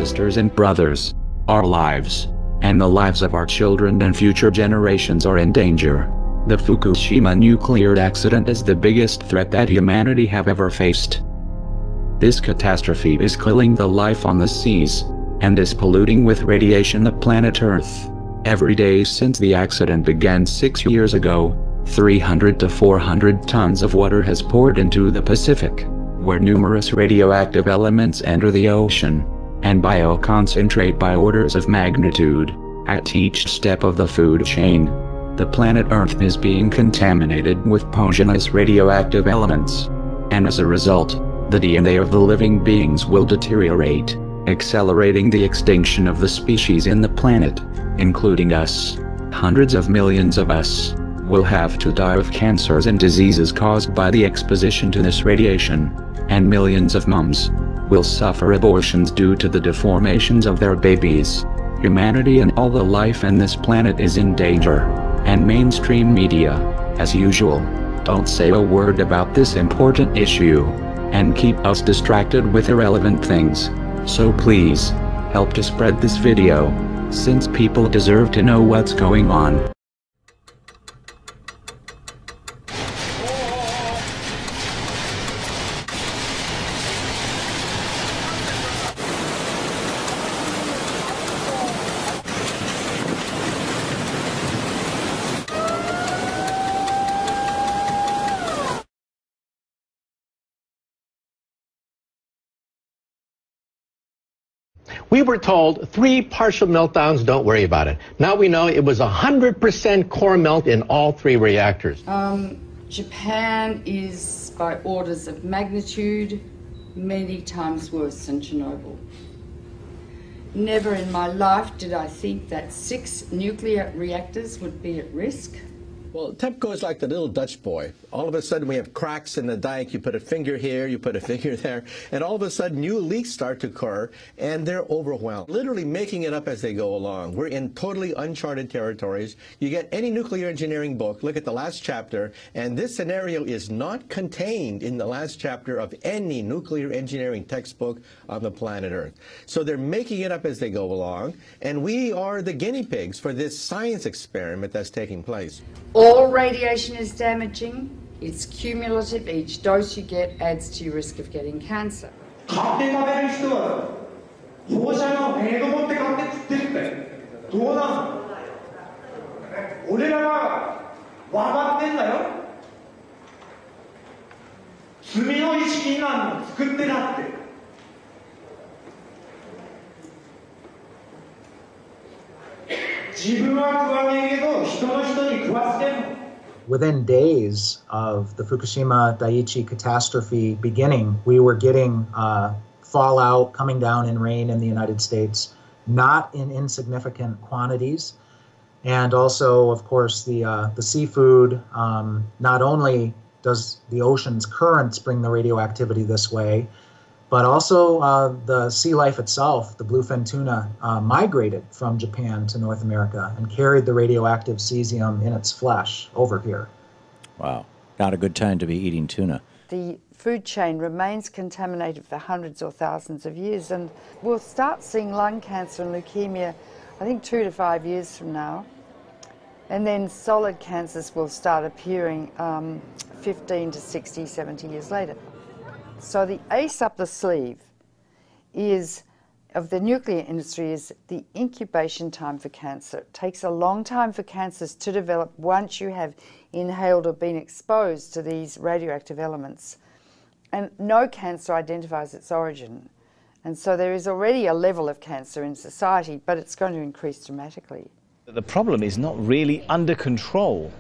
sisters and brothers. Our lives, and the lives of our children and future generations are in danger. The Fukushima nuclear accident is the biggest threat that humanity have ever faced. This catastrophe is killing the life on the seas, and is polluting with radiation the planet Earth. Every day since the accident began 6 years ago, 300 to 400 tons of water has poured into the Pacific, where numerous radioactive elements enter the ocean, and bioconcentrate by orders of magnitude, at each step of the food chain. The planet Earth is being contaminated with poisonous radioactive elements, and as a result, the DNA of the living beings will deteriorate, accelerating the extinction of the species in the planet, including us. Hundreds of millions of us will have to die of cancers and diseases caused by the exposition to this radiation, and millions of moms will suffer abortions due to the deformations of their babies. Humanity and all the life in this planet is in danger, and mainstream media, as usual, don't say a word about this important issue, and keep us distracted with irrelevant things. So please, help to spread this video, since people deserve to know what's going on. We were told 3 partial meltdowns, don't worry about it. Now we know it was 100% core melt in all 3 reactors. Japan is, by orders of magnitude, many times worse than Chernobyl. Never in my life did I think that 6 nuclear reactors would be at risk. Well, TEPCO is like the little Dutch boy. All of a sudden we have cracks in the dike, you put a finger here, you put a finger there, and all of a sudden new leaks start to occur, and they're overwhelmed. Literally making it up as they go along. We're in totally uncharted territories. You get any nuclear engineering book, look at the last chapter, and this scenario is not contained in the last chapter of any nuclear engineering textbook on the planet Earth. So they're making it up as they go along, and we are the guinea pigs for this science experiment that's taking place. All radiation is damaging. It's cumulative. Each dose you get adds to your risk of getting cancer. Within days of the Fukushima Daiichi catastrophe beginning, we were getting fallout coming down in rain in the United States, not in insignificant quantities. And also, of course, the seafood, not only does the ocean's currents bring the radioactivity this way, but also the sea life itself, the bluefin tuna, migrated from Japan to North America and carried the radioactive cesium in its flesh over here. Wow, not a good time to be eating tuna. The food chain remains contaminated for hundreds or thousands of years, and we'll start seeing lung cancer and leukemia, I think 2 to 5 years from now. And then solid cancers will start appearing 15 to 60, 70 years later. So the ace up the sleeve of the nuclear industry is the incubation time for cancer. It takes a long time for cancers to develop once you have inhaled or been exposed to these radioactive elements. And no cancer identifies its origin. And so there is already a level of cancer in society, but it's going to increase dramatically. The problem is not really under control.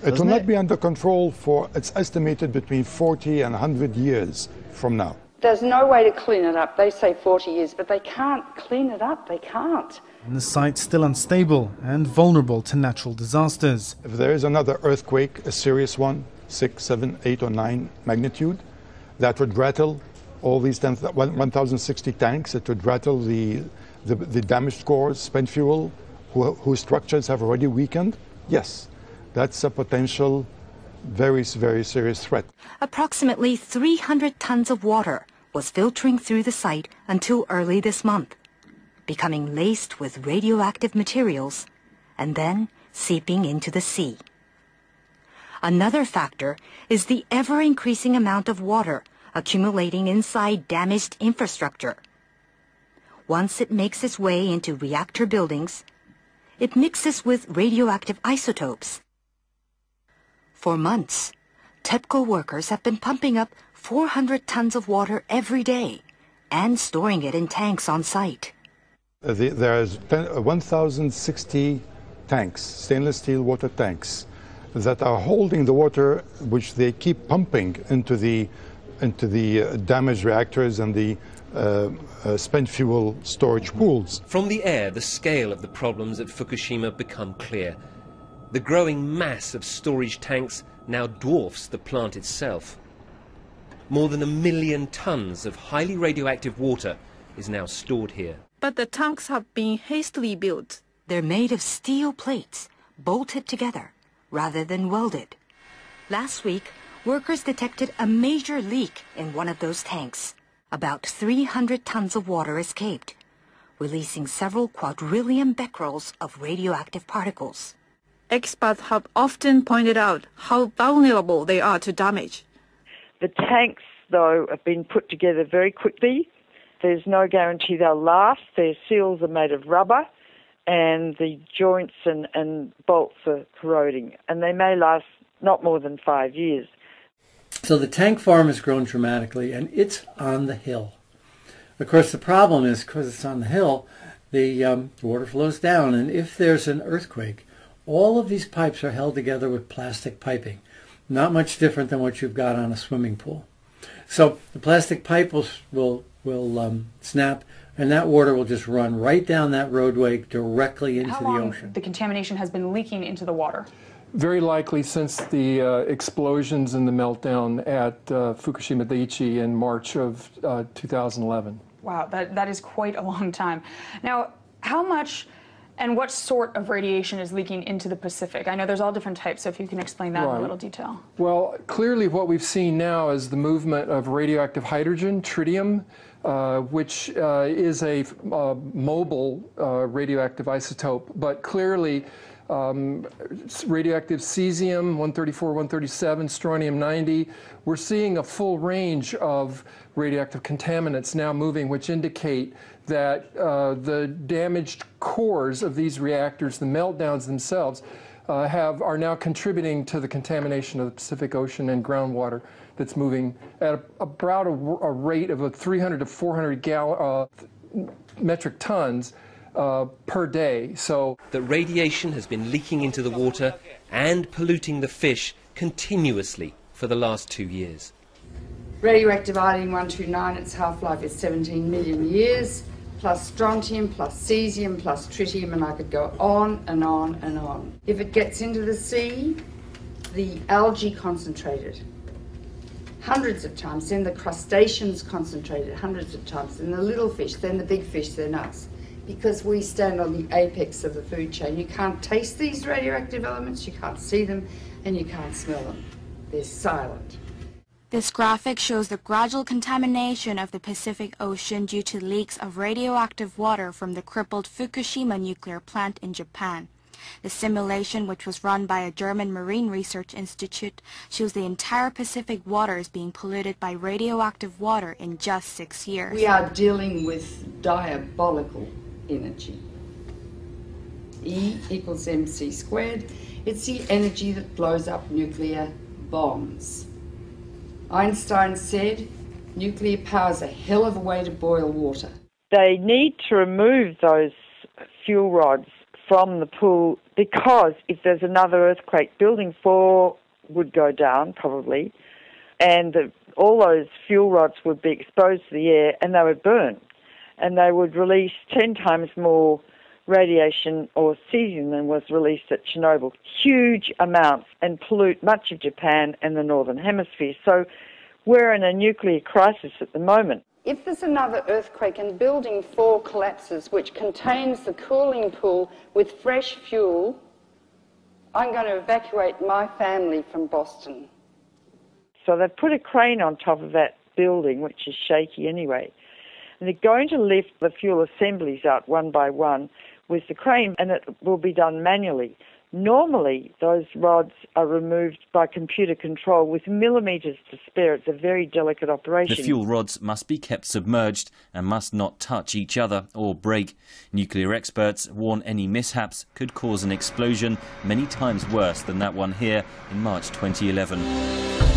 It will not be under control for, it's estimated, between 40 and 100 years from now. There's no way to clean it up. They say 40 years, but they can't clean it up. They can't. And the site's still unstable and vulnerable to natural disasters. If there is another earthquake, a serious one, 6, 7, 8, or 9 magnitude, that would rattle all these 1,060 tanks. It would rattle the damaged cores, spent fuel, whose structures have already weakened. Yes. That's a potential very, very serious threat. Approximately 300 tons of water, was filtering through the site until early this month, becoming laced with radioactive materials and then seeping into the sea. Another factor is the ever-increasing amount of water accumulating inside damaged infrastructure. Once it makes its way into reactor buildings, it mixes with radioactive isotopes. For months, TEPCO workers have been pumping up 400 tons of water every day and storing it in tanks on site. There's 1,060 tanks, stainless steel water tanks, that are holding the water which they keep pumping into the damaged reactors and the spent fuel storage pools. From the air, the scale of the problems at Fukushima become clear. The growing mass of storage tanks now dwarfs the plant itself. More than 1 million tons of highly radioactive water is now stored here. But the tanks have been hastily built. They're made of steel plates, bolted together, rather than welded. Last week, workers detected a major leak in one of those tanks. About 300 tons of water escaped, releasing several quadrillion becquerels of radioactive particles. Experts have often pointed out how vulnerable they are to damage. The tanks, though, have been put together very quickly. There's no guarantee they'll last. Their seals are made of rubber, and the joints and bolts are corroding, and they may last not more than 5 years. So the tank farm has grown dramatically, and it's on the hill. Of course, the problem is, because it's on the hill, the water flows down, and if there's an earthquake, all of these pipes are held together with plastic piping, not much different than what you've got on a swimming pool. So the plastic pipe will snap, and that water will just run right down that roadway directly into the ocean. The contamination has been leaking into the water? Very likely since the explosions and the meltdown at Fukushima Daiichi in March of 2011. Wow, that is quite a long time. Now, how much and what sort of radiation is leaking into the Pacific? I know there's all different types, so if you can explain that in a little detail. Well, clearly what we've seen now is the movement of radioactive hydrogen, tritium, which is a mobile radioactive isotope, but clearly radioactive cesium, 134, 137, strontium-90. We're seeing a full range of radioactive contaminants now moving, which indicate that the damaged cores of these reactors, the meltdowns themselves, are now contributing to the contamination of the Pacific Ocean and groundwater that's moving at about a rate of 300 to 400 metric tons per day. So that radiation has been leaking into the water and polluting the fish continuously for the last 2 years. Radioactive iodine-129, its half-life is 17 million years, plus strontium, plus cesium, plus tritium, and I could go on and on and on. If it gets into the sea, the algae concentrated hundreds of times, then the crustaceans concentrated hundreds of times, then the little fish, then the big fish, then us. Because we stand on the apex of the food chain. You can't taste these radioactive elements, you can't see them, and you can't smell them. They're silent. This graphic shows the gradual contamination of the Pacific Ocean due to leaks of radioactive water from the crippled Fukushima nuclear plant in Japan. The simulation, which was run by a German Marine Research Institute, shows the entire Pacific waters being polluted by radioactive water in just 6 years. We are dealing with diabolical energy. E equals mc squared. It's the energy that blows up nuclear bombs. Einstein said, nuclear power is a hell of a way to boil water. They need to remove those fuel rods from the pool because if there's another earthquake, Building 4 would go down probably, and all those fuel rods would be exposed to the air and they would burn. And they would release 10 times more radiation or cesium than was released at Chernobyl. Huge amounts, and pollute much of Japan and the Northern Hemisphere. So we're in a nuclear crisis at the moment. If there's another earthquake and Building 4 collapses, which contains the cooling pool with fresh fuel, I'm going to evacuate my family from Boston. So they've put a crane on top of that building, which is shaky anyway. And they're going to lift the fuel assemblies out one by one with the crane, and it will be done manually. Normally, those rods are removed by computer control with millimetres to spare. It's a very delicate operation. The fuel rods must be kept submerged and must not touch each other or break. Nuclear experts warn any mishaps could cause an explosion many times worse than that one here in March 2011.